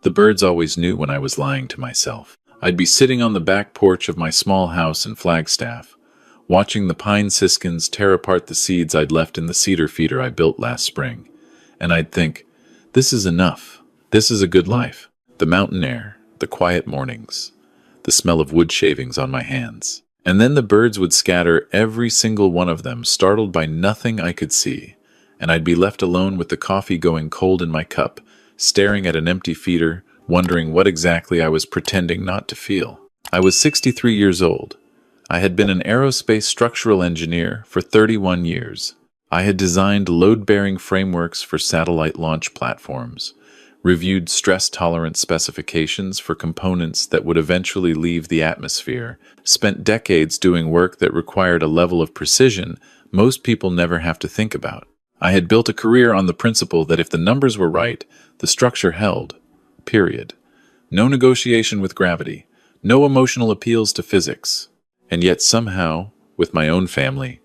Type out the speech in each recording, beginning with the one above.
The birds always knew when I was lying to myself. I'd be sitting on the back porch of my small house in Flagstaff, watching the pine siskins tear apart the seeds I'd left in the cedar feeder I built last spring. And I'd think, this is enough. This is a good life. The mountain air, the quiet mornings, the smell of wood shavings on my hands. And then the birds would scatter, every single one of them, startled by nothing I could see. And I'd be left alone with the coffee going cold in my cup, staring at an empty feeder, wondering what exactly I was pretending not to feel. I was 63 years old. I had been an aerospace structural engineer for 31 years. I had designed load-bearing frameworks for satellite launch platforms, reviewed stress-tolerant specifications for components that would eventually leave the atmosphere, spent decades doing work that required a level of precision most people never have to think about. I had built a career on the principle that if the numbers were right, the structure held. Period. No negotiation with gravity, no emotional appeals to physics. And yet somehow, with my own family,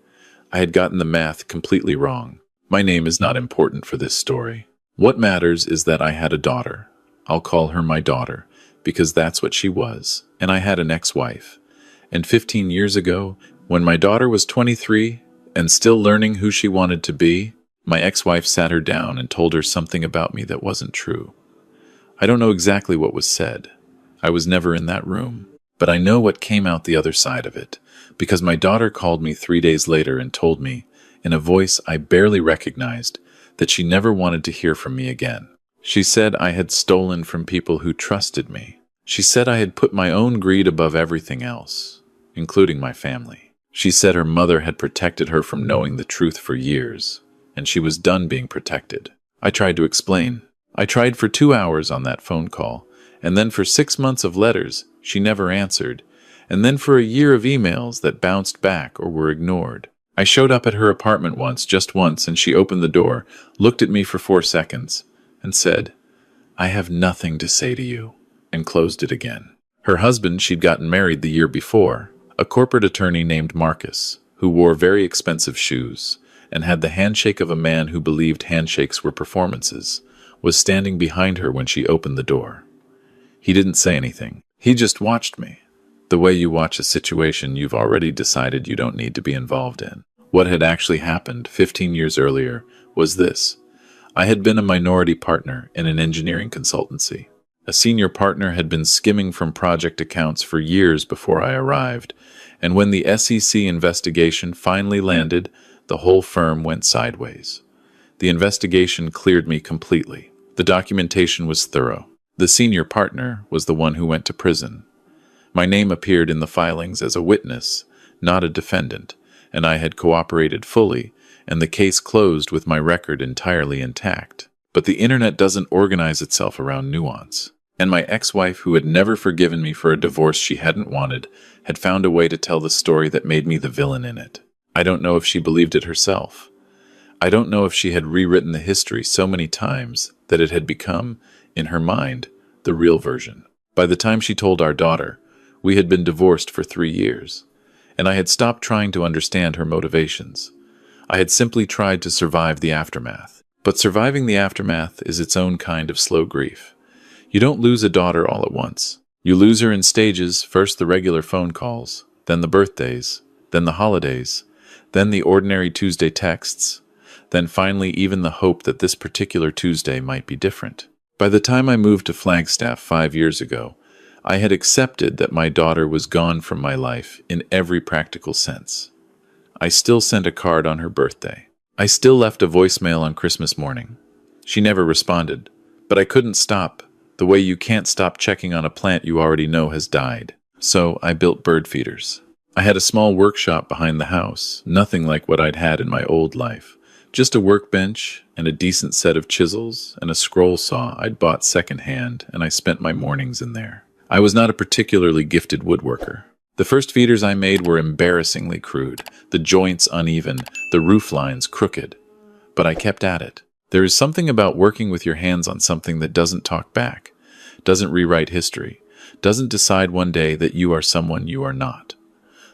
I had gotten the math completely wrong. My name is not important for this story. What matters is that I had a daughter. I'll call her my daughter, because that's what she was. And I had an ex-wife. And 15 years ago, when my daughter was 23 and still learning who she wanted to be, my ex-wife sat her down and told her something about me that wasn't true. I don't know exactly what was said. I was never in that room. But I know what came out the other side of it, because my daughter called me 3 days later and told me, in a voice I barely recognized, that she never wanted to hear from me again. She said I had stolen from people who trusted me. She said I had put my own greed above everything else, including my family. She said her mother had protected her from knowing the truth for years, and she was done being protected. I tried to explain. I tried for 2 hours on that phone call, and then for 6 months of letters she never answered, and then for a year of emails that bounced back or were ignored. I showed up at her apartment once, just once, and she opened the door, looked at me for 4 seconds, and said, "I have nothing to say to you," and closed it again. Her husband, she'd gotten married the year before, a corporate attorney named Marcus, who wore very expensive shoes, and had the handshake of a man who believed handshakes were performances, was standing behind her when she opened the door. He didn't say anything. He just watched me. The way you watch a situation you've already decided you don't need to be involved in. What had actually happened 15 years earlier was this. I had been a minority partner in an engineering consultancy. A senior partner had been skimming from project accounts for years before I arrived, and when the SEC investigation finally landed, the whole firm went sideways. The investigation cleared me completely. The documentation was thorough. The senior partner was the one who went to prison. My name appeared in the filings as a witness, not a defendant, and I had cooperated fully, and the case closed with my record entirely intact. But the internet doesn't organize itself around nuance. And my ex-wife, who had never forgiven me for a divorce she hadn't wanted, had found a way to tell the story that made me the villain in it. I don't know if she believed it herself. I don't know if she had rewritten the history so many times that it had become, in her mind, the real version. By the time she told our daughter, we had been divorced for 3 years, and I had stopped trying to understand her motivations. I had simply tried to survive the aftermath. But surviving the aftermath is its own kind of slow grief. You don't lose a daughter all at once. You lose her in stages, first the regular phone calls, then the birthdays, then the holidays, then the ordinary Tuesday texts, then finally even the hope that this particular Tuesday might be different. By the time I moved to Flagstaff 5 years ago, I had accepted that my daughter was gone from my life in every practical sense. I still sent a card on her birthday. I still left a voicemail on Christmas morning. She never responded, but I couldn't stop, the way you can't stop checking on a plant you already know has died. So I built bird feeders. I had a small workshop behind the house, nothing like what I'd had in my old life. Just a workbench and a decent set of chisels and a scroll saw I'd bought secondhand, and I spent my mornings in there. I was not a particularly gifted woodworker. The first feeders I made were embarrassingly crude, the joints uneven, the roof lines crooked. But I kept at it. There is something about working with your hands on something that doesn't talk back, doesn't rewrite history, doesn't decide one day that you are someone you are not.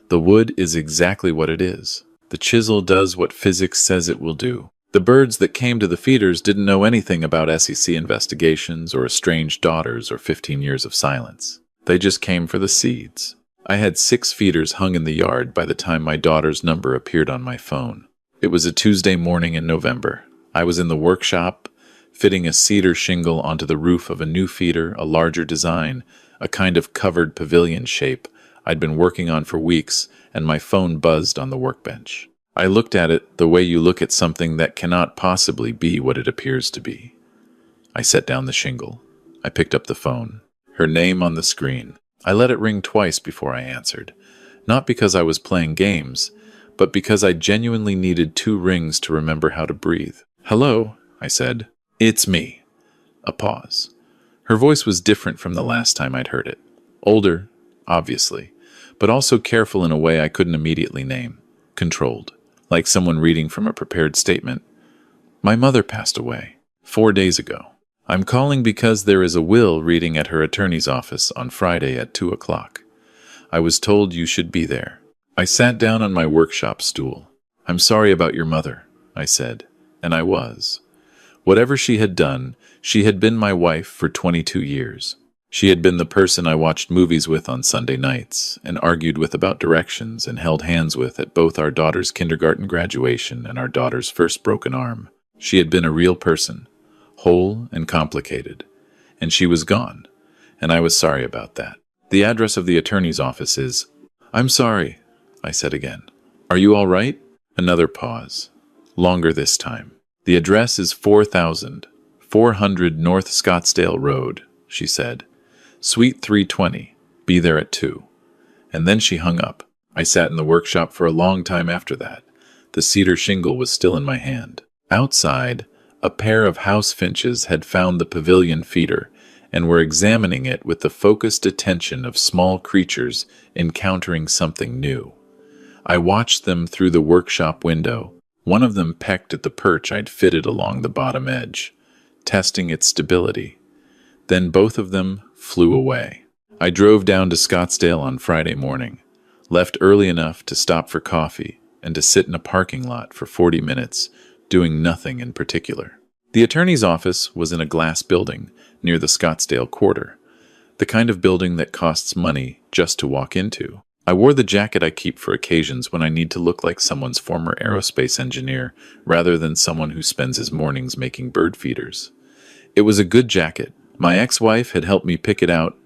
The wood is exactly what it is. The chisel does what physics says it will do. The birds that came to the feeders didn't know anything about SEC investigations or estranged daughters or 15 years of silence. They just came for the seeds. I had 6 feeders hung in the yard by the time my daughter's number appeared on my phone. It was a Tuesday morning in November. I was in the workshop, fitting a cedar shingle onto the roof of a new feeder, a larger design, a kind of covered pavilion shape I'd been working on for weeks, and my phone buzzed on the workbench. I looked at it the way you look at something that cannot possibly be what it appears to be. I set down the shingle. I picked up the phone. Her name on the screen. I let it ring twice before I answered. Not because I was playing games, but because I genuinely needed 2 rings to remember how to breathe. "Hello," I said. "It's me." A pause. Her voice was different from the last time I'd heard it. Older, obviously, but also careful in a way I couldn't immediately name. Controlled, like someone reading from a prepared statement. "My mother passed away 4 days ago. I'm calling because there is a will reading at her attorney's office on Friday at 2 o'clock. I was told you should be there." I sat down on my workshop stool. "I'm sorry about your mother," I said, and I was. Whatever she had done, she had been my wife for 22 years. She had been the person I watched movies with on Sunday nights, and argued with about directions, and held hands with at both our daughter's kindergarten graduation and our daughter's first broken arm. She had been a real person, whole and complicated, and she was gone, and I was sorry about that. "The address of the attorney's office is—" "I'm sorry," I said again. "Are you all right?" Another pause. Longer this time. "The address is 4400 North Scottsdale Road," she said. "Suite 320. Be there at 2. And then she hung up. I sat in the workshop for a long time after that. The cedar shingle was still in my hand. Outside, a pair of house finches had found the pavilion feeder and were examining it with the focused attention of small creatures encountering something new. I watched them through the workshop window. One of them pecked at the perch I'd fitted along the bottom edge, testing its stability. Then both of them flew away. I drove down to Scottsdale on Friday morning, left early enough to stop for coffee and to sit in a parking lot for 40 minutes, doing nothing in particular. The attorney's office was in a glass building near the Scottsdale Quarter, the kind of building that costs money just to walk into. I wore the jacket I keep for occasions when I need to look like someone's former aerospace engineer rather than someone who spends his mornings making bird feeders. It was a good jacket. My ex-wife had helped me pick it out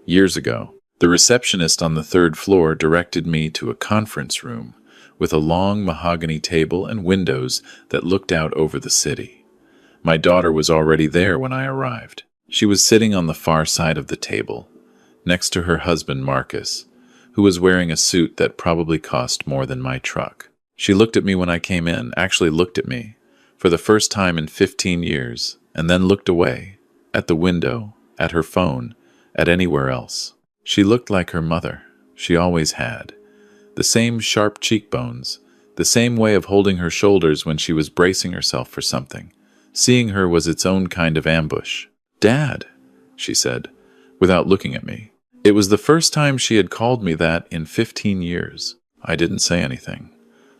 years ago. The receptionist on the 3rd floor directed me to a conference room with a long mahogany table and windows that looked out over the city. My daughter was already there when I arrived. She was sitting on the far side of the table, next to her husband Marcus, who was wearing a suit that probably cost more than my truck. She looked at me when I came in, actually looked at me, for the first time in 15 years, and then looked away, at the window, at her phone, at anywhere else. She looked like her mother. She always had. The same sharp cheekbones, the same way of holding her shoulders when she was bracing herself for something. Seeing her was its own kind of ambush. "Dad," she said, without looking at me. It was the first time she had called me that in 15 years. I didn't say anything.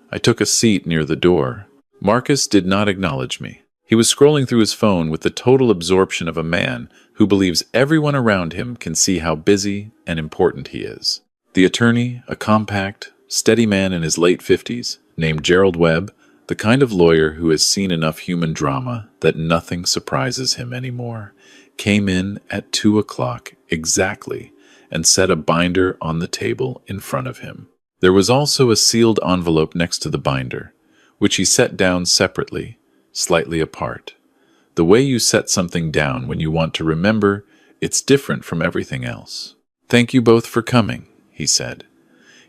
I took a seat near the door. Marcus did not acknowledge me. He was scrolling through his phone with the total absorption of a man who believes everyone around him can see how busy and important he is. The attorney, a compact, steady man in his late 50s, named Gerald Webb, the kind of lawyer who has seen enough human drama that nothing surprises him anymore, came in at 2 o'clock exactly and set a binder on the table in front of him. There was also a sealed envelope next to the binder, which he set down separately, slightly apart. The way you set something down when you want to remember, it's different from everything else. "Thank you both for coming," he said.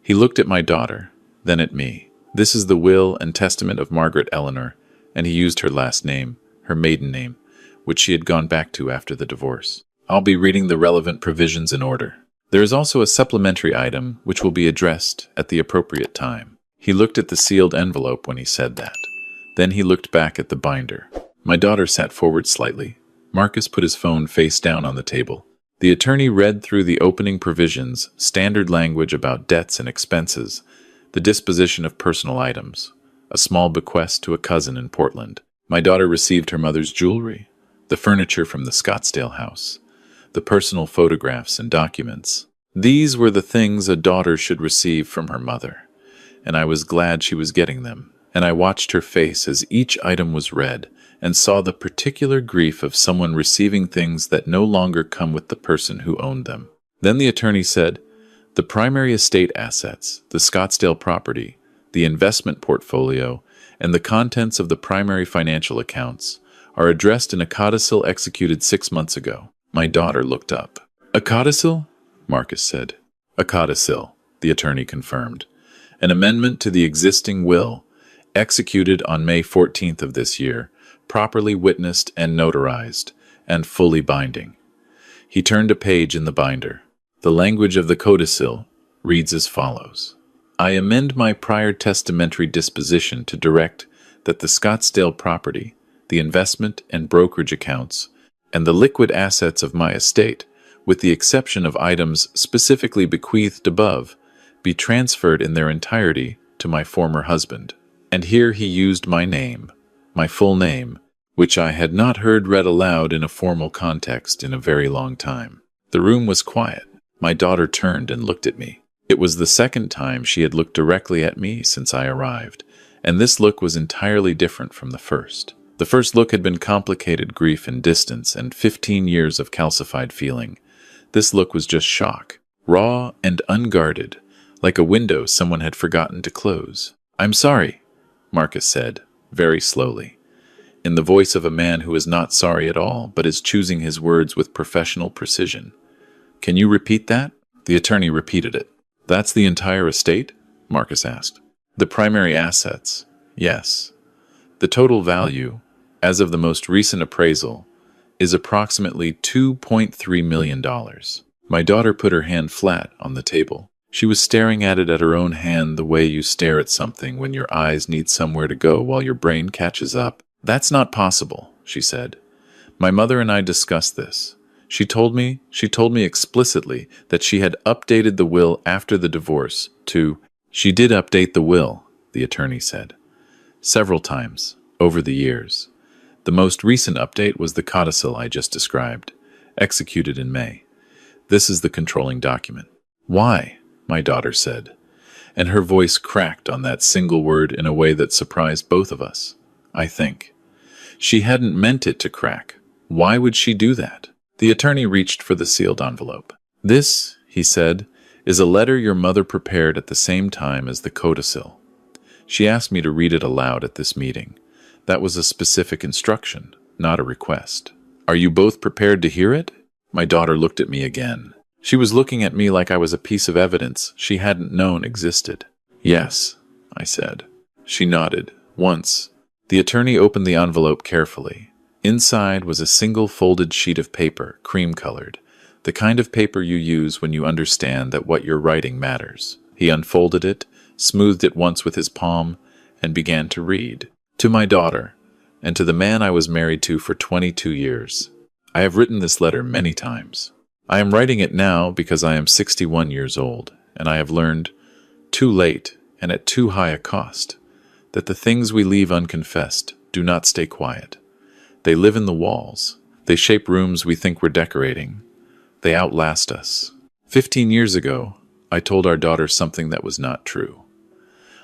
He looked at my daughter, then at me. "This is the will and testament of Margaret Eleanor," and he used her last name, her maiden name, which she had gone back to after the divorce. "I'll be reading the relevant provisions in order. There is also a supplementary item which will be addressed at the appropriate time." He looked at the sealed envelope when he said that. Then he looked back at the binder. My daughter sat forward slightly. Marcus put his phone face down on the table. The attorney read through the opening provisions, standard language about debts and expenses, the disposition of personal items. a small bequest to a cousin in Portland. My daughter received her mother's jewelry, the furniture from the Scottsdale house, the personal photographs and documents. These were the things a daughter should receive from her mother, and I was glad she was getting them. And I watched her face as each item was read, and saw the particular grief of someone receiving things that no longer come with the person who owned them. Then the attorney said, "The primary estate assets, the Scottsdale property, the investment portfolio, and the contents of the primary financial accounts are addressed in a codicil executed 6 months ago." My daughter looked up. "A codicil?" Marcus said. "A codicil," the attorney confirmed. "An amendment to the existing will, executed on May 14th of this year, properly witnessed and notarized, and fully binding." He turned a page in the binder. The language of the codicil reads as follows: "I amend my prior testamentary disposition to direct that the Scottsdale property, the investment and brokerage accounts, and the liquid assets of my estate, with the exception of items specifically bequeathed above, be transferred in their entirety to my former husband." And here he used my name, my full name, which I had not heard read aloud in a formal context in a very long time. The room was quiet. My daughter turned and looked at me. It was the second time she had looked directly at me since I arrived, and this look was entirely different from the first. The first look had been complicated grief and distance and 15 years of calcified feeling. This look was just shock, raw and unguarded, like a window someone had forgotten to close. "I'm sorry," Marcus said, very slowly, in the voice of a man who is not sorry at all, but is choosing his words with professional precision. "Can you repeat that?" The attorney repeated it. "That's the entire estate?" Marcus asked. "The primary assets, yes. The total value, as of the most recent appraisal, is approximately $2.3 million. My daughter put her hand flat on the table. She was staring at it at her own hand the way you stare at something when your eyes need somewhere to go while your brain catches up. "That's not possible," she said. "My mother and I discussed this. She told me explicitly that she had updated the will after the divorce to—" "She did update the will," the attorney said, "several times over the years. The most recent update was the codicil I just described, executed in May. This is the controlling document." "Why?" my daughter said, and her voice cracked on that single word in a way that surprised both of us, I think. She hadn't meant it to crack. Why would she do that? The attorney reached for the sealed envelope. "This," he said, "is a letter your mother prepared at the same time as the codicil. She asked me to read it aloud at this meeting. That was a specific instruction, not a request. Are you both prepared to hear it?" My daughter looked at me again. She was looking at me like I was a piece of evidence she hadn't known existed. "Yes," I said. She nodded, once. The attorney opened the envelope carefully. Inside was a single folded sheet of paper, cream-colored, the kind of paper you use when you understand that what you're writing matters. He unfolded it, smoothed it once with his palm, and began to read. "To my daughter, and to the man I was married to for 22 years. I have written this letter many times. I am writing it now because I am 61 years old, and I have learned, too late and at too high a cost, that the things we leave unconfessed do not stay quiet. They live in the walls. They shape rooms we think we're decorating. They outlast us. 15 years ago, I told our daughter something that was not true.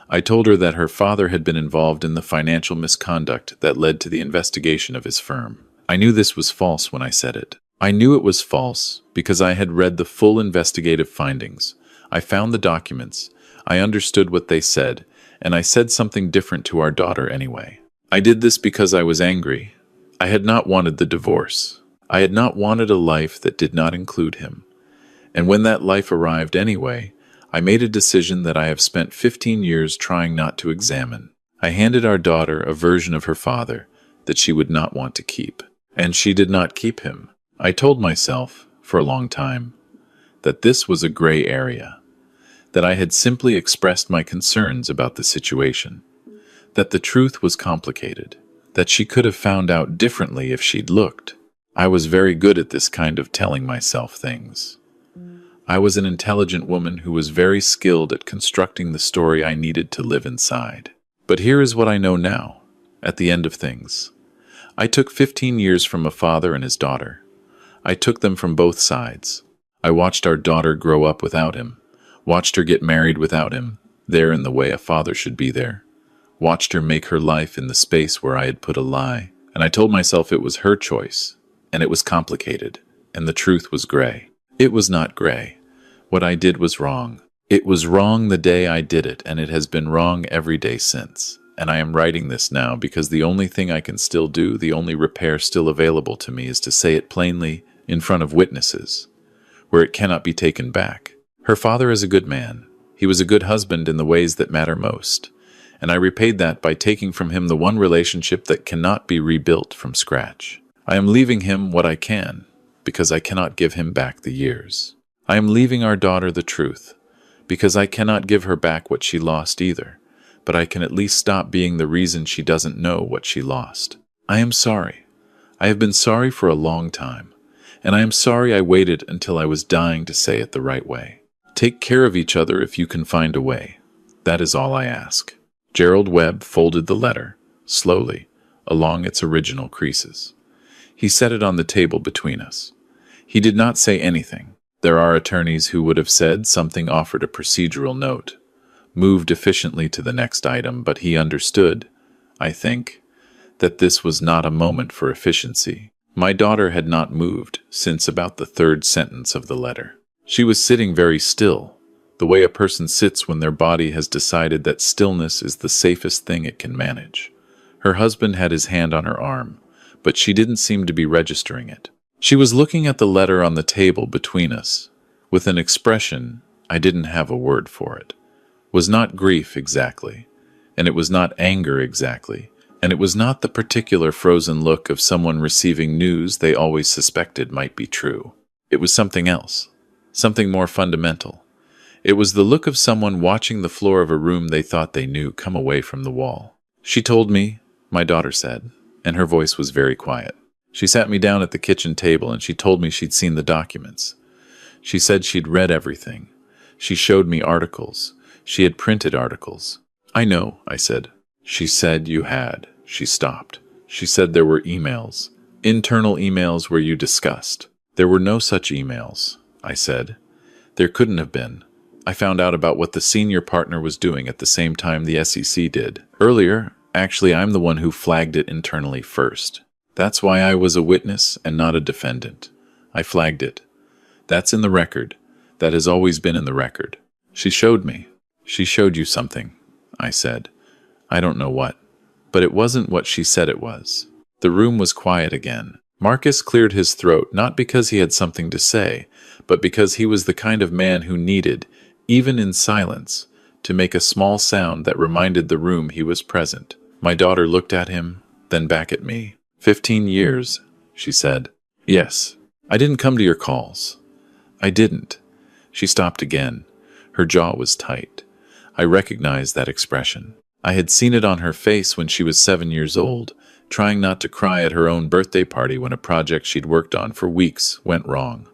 I told her that her father had been involved in the financial misconduct that led to the investigation of his firm. I knew this was false when I said it. I knew it was false because I had read the full investigative findings. I found the documents. I understood what they said, and I said something different to our daughter anyway. I did this because I was angry. I had not wanted the divorce. I had not wanted a life that did not include him. And when that life arrived anyway, I made a decision that I have spent 15 years trying not to examine. I handed our daughter a version of her father that she would not want to keep. And she did not keep him. I told myself, for a long time, that this was a gray area, that I had simply expressed my concerns about the situation, that the truth was complicated, that she could have found out differently if she'd looked. I was very good at this kind of telling myself things. I was an intelligent woman who was very skilled at constructing the story I needed to live inside. But here is what I know now, at the end of things. I took 15 years from a father and his daughter. I took them from both sides. I watched our daughter grow up without him, watched her get married without him, there in the way a father should be there, watched her make her life in the space where I had put a lie, and I told myself it was her choice, and it was complicated, and the truth was gray. It was not gray. What I did was wrong. It was wrong the day I did it, and it has been wrong every day since. And I am writing this now because the only thing I can still do, the only repair still available to me, is to say it plainly in front of witnesses, where it cannot be taken back. Her father is a good man. He was a good husband in the ways that matter most. And I repaid that by taking from him the one relationship that cannot be rebuilt from scratch. I am leaving him what I can, because I cannot give him back the years. I am leaving our daughter the truth, because I cannot give her back what she lost either, but I can at least stop being the reason she doesn't know what she lost. I am sorry. I have been sorry for a long time, and I am sorry I waited until I was dying to say it the right way. Take care of each other if you can find a way. That is all I ask. Gerald Webb folded the letter, slowly, along its original creases. He set it on the table between us. He did not say anything. There are attorneys who would have said something, offered a procedural note, moved efficiently to the next item, but he understood, I think, that this was not a moment for efficiency. My daughter had not moved since about the third sentence of the letter. She was sitting very still, the way a person sits when their body has decided that stillness is the safest thing it can manage. Her husband had his hand on her arm, but she didn't seem to be registering it. She was looking at the letter on the table between us, with an expression, I didn't have a word for it. Was not grief exactly, and it was not anger exactly, and it was not the particular frozen look of someone receiving news they always suspected might be true. It was something else, something more fundamental. It was the look of someone watching the floor of a room they thought they knew come away from the wall. She told me, my daughter said, and her voice was very quiet. She sat me down at the kitchen table and she told me she'd seen the documents. She said she'd read everything. She showed me articles. She had printed articles. I know, I said. She said you had. She stopped. She said there were emails. Internal emails where you discussed. There were no such emails, I said. There couldn't have been. I found out about what the senior partner was doing at the same time the SEC did. Earlier, actually, I'm the one who flagged it internally first. That's why I was a witness and not a defendant. I flagged it. That's in the record. That has always been in the record. She showed me. She showed you something, I said. I don't know what. But it wasn't what she said it was. The room was quiet again. Marcus cleared his throat, not because he had something to say, but because he was the kind of man who needed, even in silence, to make a small sound that reminded the room he was present. My daughter looked at him, then back at me. 15 years, she said. Yes. I didn't come to your calls. I didn't. She stopped again. Her jaw was tight. I recognized that expression. I had seen it on her face when she was 7 years old, trying not to cry at her own birthday party when a project she'd worked on for weeks went wrong.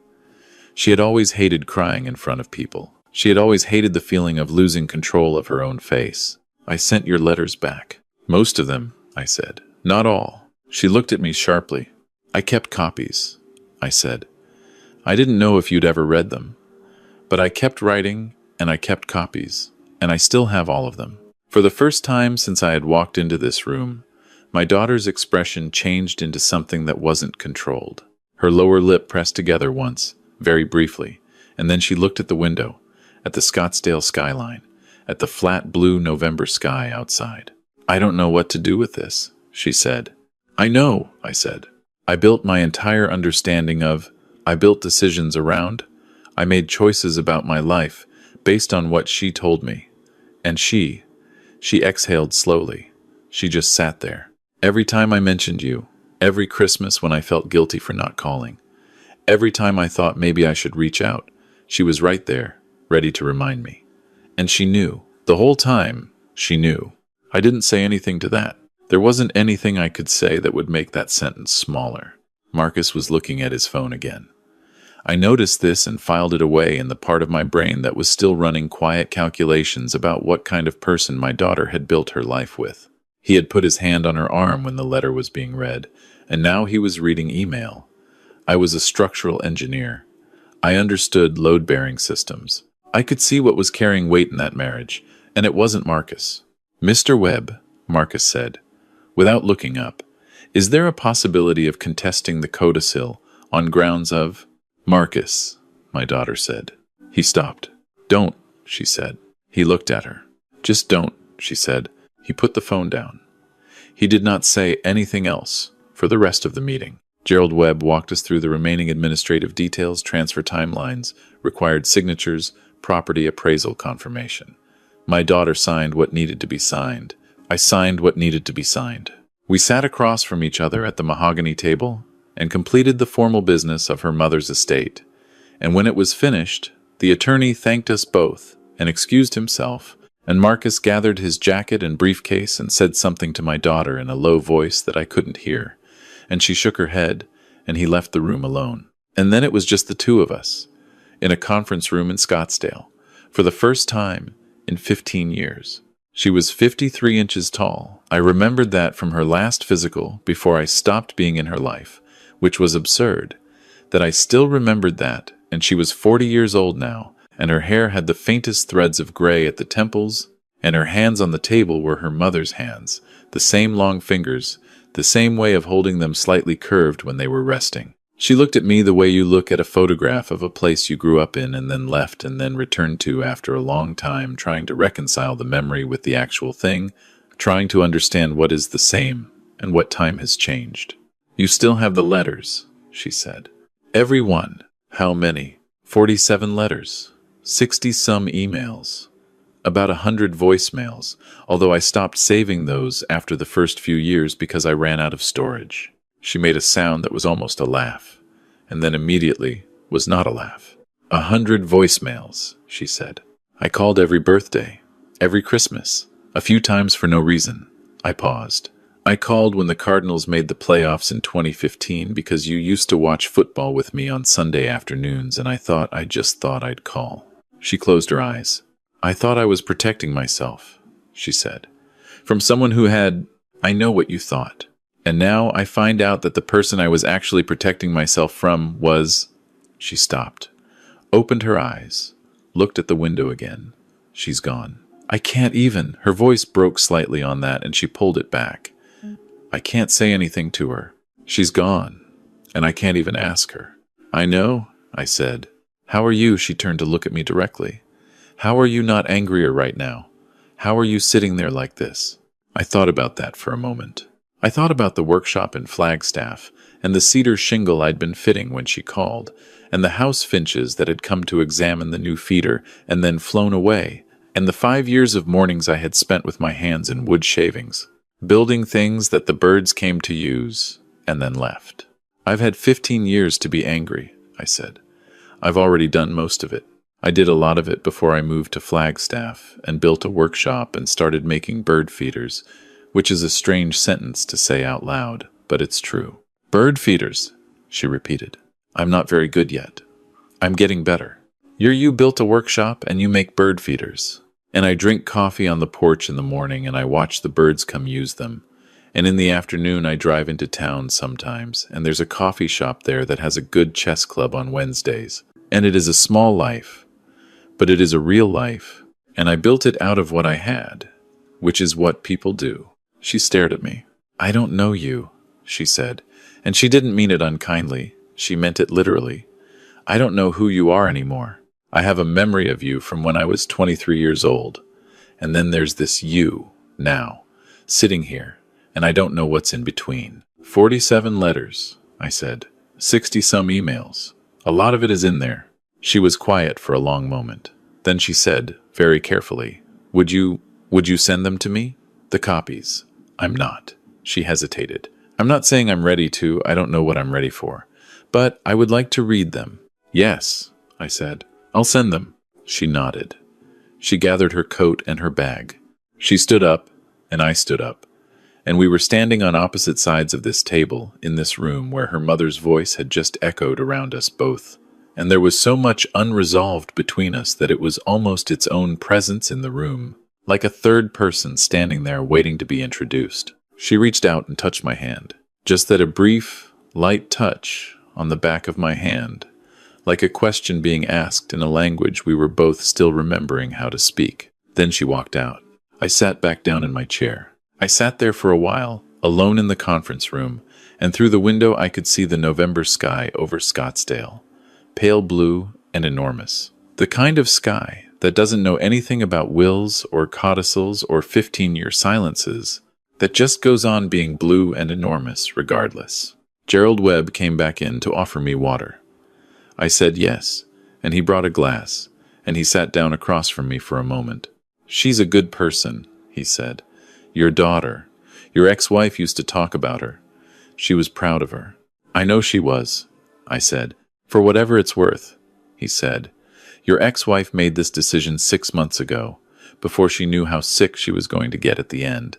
She had always hated crying in front of people. She had always hated the feeling of losing control of her own face. I sent your letters back. Most of them, I said. Not all. She looked at me sharply. I kept copies, I said. I didn't know if you'd ever read them. But I kept writing, and I kept copies, and I still have all of them. For the first time since I had walked into this room, my daughter's expression changed into something that wasn't controlled. Her lower lip pressed together once, very briefly, and then she looked at the window, at the Scottsdale skyline, at the flat blue November sky outside. I don't know what to do with this, she said. I know, I said. I built my entire understanding I built decisions around, I made choices about my life based on what she told me. And she exhaled slowly. She just sat there. Every time I mentioned you, every Christmas when I felt guilty for not calling, every time I thought maybe I should reach out, she was right there, ready to remind me. And she knew. The whole time, she knew. I didn't say anything to that. There wasn't anything I could say that would make that sentence smaller. Marcus was looking at his phone again. I noticed this and filed it away in the part of my brain that was still running quiet calculations about what kind of person my daughter had built her life with. He had put his hand on her arm when the letter was being read, and now he was reading email. I was a structural engineer. I understood load-bearing systems. I could see what was carrying weight in that marriage, and it wasn't Marcus. "Mr. Webb," Marcus said, without looking up, "is there a possibility of contesting the codicil on grounds of—" "Marcus," my daughter said. He stopped. "Don't," she said. He looked at her. "Just don't," she said. He put the phone down. He did not say anything else for the rest of the meeting. Gerald Webb walked us through the remaining administrative details, transfer timelines, required signatures, property appraisal confirmation. My daughter signed what needed to be signed. I signed what needed to be signed. We sat across from each other at the mahogany table and completed the formal business of her mother's estate. And when it was finished, the attorney thanked us both and excused himself, and Marcus gathered his jacket and briefcase and said something to my daughter in a low voice that I couldn't hear, and she shook her head, and he left the room alone. And then it was just the two of us, in a conference room in Scottsdale, for the first time in 15 years. She was 53 inches tall. I remembered that from her last physical before I stopped being in her life, which was absurd, that I still remembered that, and she was 40 years old now, and her hair had the faintest threads of gray at the temples, and her hands on the table were her mother's hands, the same long fingers, the same way of holding them slightly curved when they were resting. She looked at me the way you look at a photograph of a place you grew up in and then left and then returned to after a long time, trying to reconcile the memory with the actual thing, trying to understand what is the same and what time has changed. "You still have the letters," she said. "Every one." "How many?" 47 letters. 60-some emails. About 100 voicemails, although I stopped saving those after the first few years because I ran out of storage. She made a sound that was almost a laugh, and then immediately was not a laugh. 100 voicemails, she said. I called every birthday, every Christmas, a few times for no reason. I paused. I called when the Cardinals made the playoffs in 2015 because you used to watch football with me on Sunday afternoons, and I just thought I'd call. She closed her eyes. "I thought I was protecting myself," she said, "from someone who had— I know what you thought. And now I find out that the person I was actually protecting myself from was—" She stopped, opened her eyes, looked at the window again. "She's gone. I can't even—" Her voice broke slightly on that, and she pulled it back. "I can't say anything to her. She's gone, and I can't even ask her." "I know," I said. "How are you?" She turned to look at me directly. "How are you not angrier right now? How are you sitting there like this?" I thought about that for a moment. I thought about the workshop in Flagstaff, and the cedar shingle I'd been fitting when she called, and the house finches that had come to examine the new feeder and then flown away, and the 5 years of mornings I had spent with my hands in wood shavings, building things that the birds came to use and then left. "I've had 15 years to be angry," I said. "I've already done most of it. I did a lot of it before I moved to Flagstaff and built a workshop and started making bird feeders, which is a strange sentence to say out loud, but it's true." "Bird feeders," she repeated. "I'm not very good yet. I'm getting better." You built a workshop and you make bird feeders. And I drink coffee on the porch in the morning and I watch the birds come use them. And in the afternoon I drive into town sometimes, and there's a coffee shop there that has a good chess club on Wednesdays. And it is a small life, but it is a real life, and I built it out of what I had, which is what people do. She stared at me. "I don't know you," she said, and she didn't mean it unkindly. She meant it literally. "I don't know who you are anymore. I have a memory of you from when I was 23 years old, and then there's this you, now, sitting here, and I don't know what's in between." 47 letters, I said. 60-some emails. A lot of it is in there. She was quiet for a long moment. Then she said, very carefully, Would you send them to me? The copies." "I'm not." She hesitated. "I'm not saying I'm ready to. I don't know what I'm ready for. But I would like to read them." "Yes," I said. "I'll send them." She nodded. She gathered her coat and her bag. She stood up, and I stood up. And we were standing on opposite sides of this table, in this room where her mother's voice had just echoed around us both. and there was so much unresolved between us that it was almost its own presence in the room, like a third person standing there waiting to be introduced. She reached out and touched my hand. Just that a brief, light touch on the back of my hand, like a question being asked in a language we were both still remembering how to speak. Then she walked out. I sat back down in my chair. I sat there for a while, alone in the conference room, and through the window I could see the November sky over Scottsdale, pale blue and enormous. The kind of sky that doesn't know anything about wills or codicils or 15-year silences, that just goes on being blue and enormous regardless. Gerald Webb came back in to offer me water. I said yes, and he brought a glass, and he sat down across from me for a moment. "She's a good person," he said. "Your daughter. Your ex-wife used to talk about her. She was proud of her." "I know she was," I said. "For whatever it's worth," he said. "Your ex-wife made this decision 6 months ago, before she knew how sick she was going to get at the end.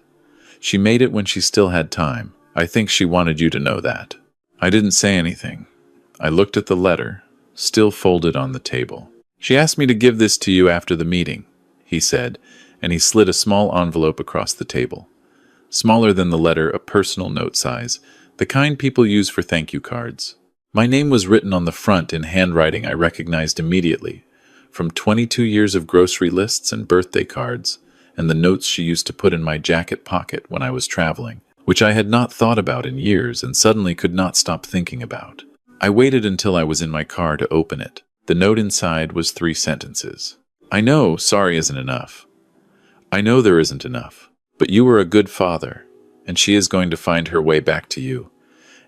She made it when she still had time. I think she wanted you to know that." I didn't say anything. I looked at the letter, still folded on the table. "She asked me to give this to you after the meeting," he said, and he slid a small envelope across the table. Smaller than the letter, a personal note size, the kind people use for thank you cards. My name was written on the front in handwriting I recognized immediately, from 22 years of grocery lists and birthday cards, and the notes she used to put in my jacket pocket when I was traveling, which I had not thought about in years and suddenly could not stop thinking about. I waited until I was in my car to open it. The note inside was 3 sentences. "I know sorry isn't enough. I know there isn't enough. But you were a good father, and she is going to find her way back to you,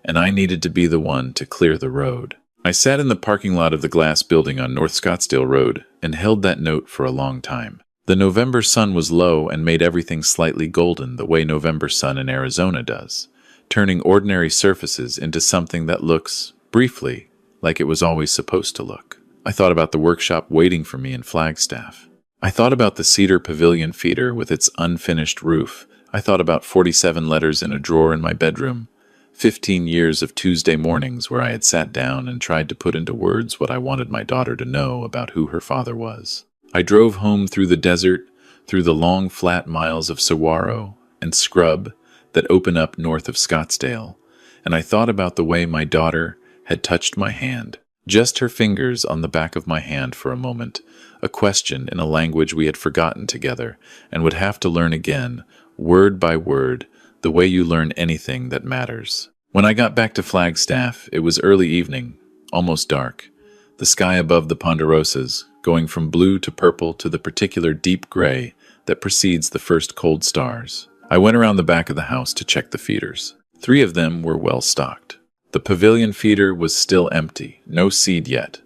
and I needed to be the one to clear the road." I sat in the parking lot of the glass building on North Scottsdale Road and held that note for a long time. The November sun was low and made everything slightly golden the way November sun in Arizona does, turning ordinary surfaces into something that looks, briefly, like it was always supposed to look. I thought about the workshop waiting for me in Flagstaff. I thought about the cedar pavilion feeder with its unfinished roof. I thought about 47 letters in a drawer in my bedroom, 15 years of Tuesday mornings where I had sat down and tried to put into words what I wanted my daughter to know about who her father was. I drove home through the desert, through the long flat miles of saguaro and scrub that open up north of Scottsdale, and I thought about the way my daughter had touched my hand, just her fingers on the back of my hand for a moment, a question in a language we had forgotten together and would have to learn again, word by word, the way you learn anything that matters. When I got back to Flagstaff, it was early evening, almost dark. The sky above the Ponderosas, going from blue to purple to the particular deep gray that precedes the first cold stars. I went around the back of the house to check the feeders. 3 of them were well stocked. The pavilion feeder was still empty, no seed yet,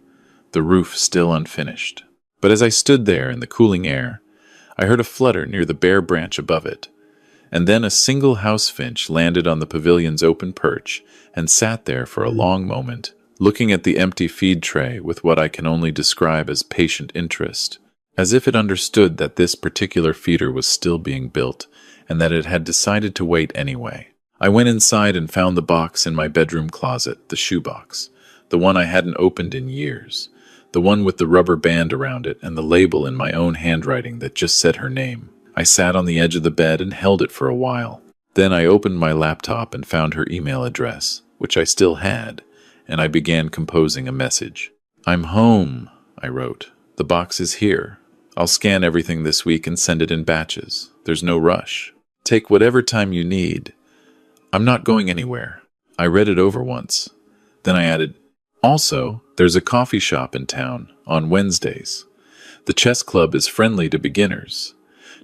the roof still unfinished. But as I stood there in the cooling air, I heard a flutter near the bare branch above it, and then a single house finch landed on the pavilion's open perch and sat there for a long moment, looking at the empty feed tray with what I can only describe as patient interest, as if it understood that this particular feeder was still being built and that it had decided to wait anyway. I went inside and found the box in my bedroom closet, the shoebox, the one I hadn't opened in years, the one with the rubber band around it and the label in my own handwriting that just said her name. I sat on the edge of the bed and held it for a while. Then I opened my laptop and found her email address, which I still had, and I began composing a message. "I'm home," I wrote. "The box is here. I'll scan everything this week and send it in batches. There's no rush. Take whatever time you need. I'm not going anywhere." I read it over once. Then I added, "Also, there's a coffee shop in town on Wednesdays. The chess club is friendly to beginners,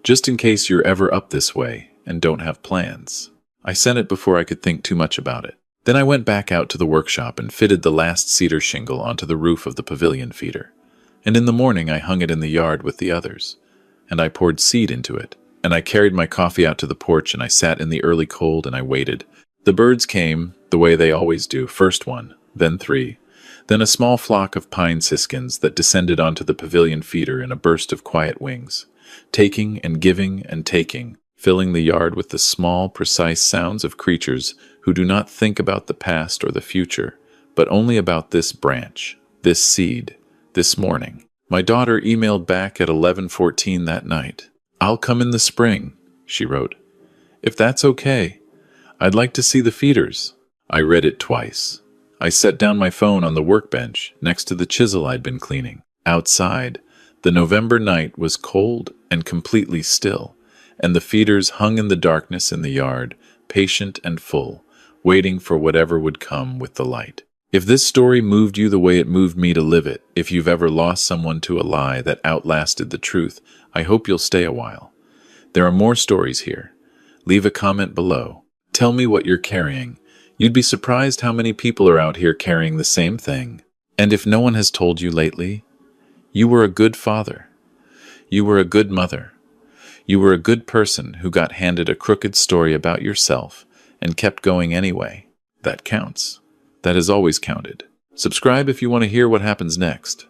just in case you're ever up this way and don't have plans." I sent it before I could think too much about it. Then I went back out to the workshop and fitted the last cedar shingle onto the roof of the pavilion feeder. And in the morning I hung it in the yard with the others, and I poured seed into it. And I carried my coffee out to the porch and I sat in the early cold and I waited. The birds came, the way they always do, first 1, then 3, then a small flock of pine siskins that descended onto the pavilion feeder in a burst of quiet wings, taking and giving and taking, filling the yard with the small, precise sounds of creatures who do not think about the past or the future, but only about this branch, this seed, this morning. My daughter emailed back at 11:14 that night. I'll come in the spring, she wrote. If that's okay, I'd like to see the feeders. I read it twice. I set down my phone on the workbench next to the chisel I'd been cleaning. Outside, the November night was cold and completely still, and the feeders hung in the darkness in the yard, patient and full, waiting for whatever would come with the light. If this story moved you the way it moved me to live it, if you've ever lost someone to a lie that outlasted the truth, I hope you'll stay a while. There are more stories here. Leave a comment below. Tell me what you're carrying. You'd be surprised how many people are out here carrying the same thing. And if no one has told you lately, you were a good father. You were a good mother. You were a good person who got handed a crooked story about yourself and kept going anyway. That counts. That has always counted. Subscribe if you want to hear what happens next.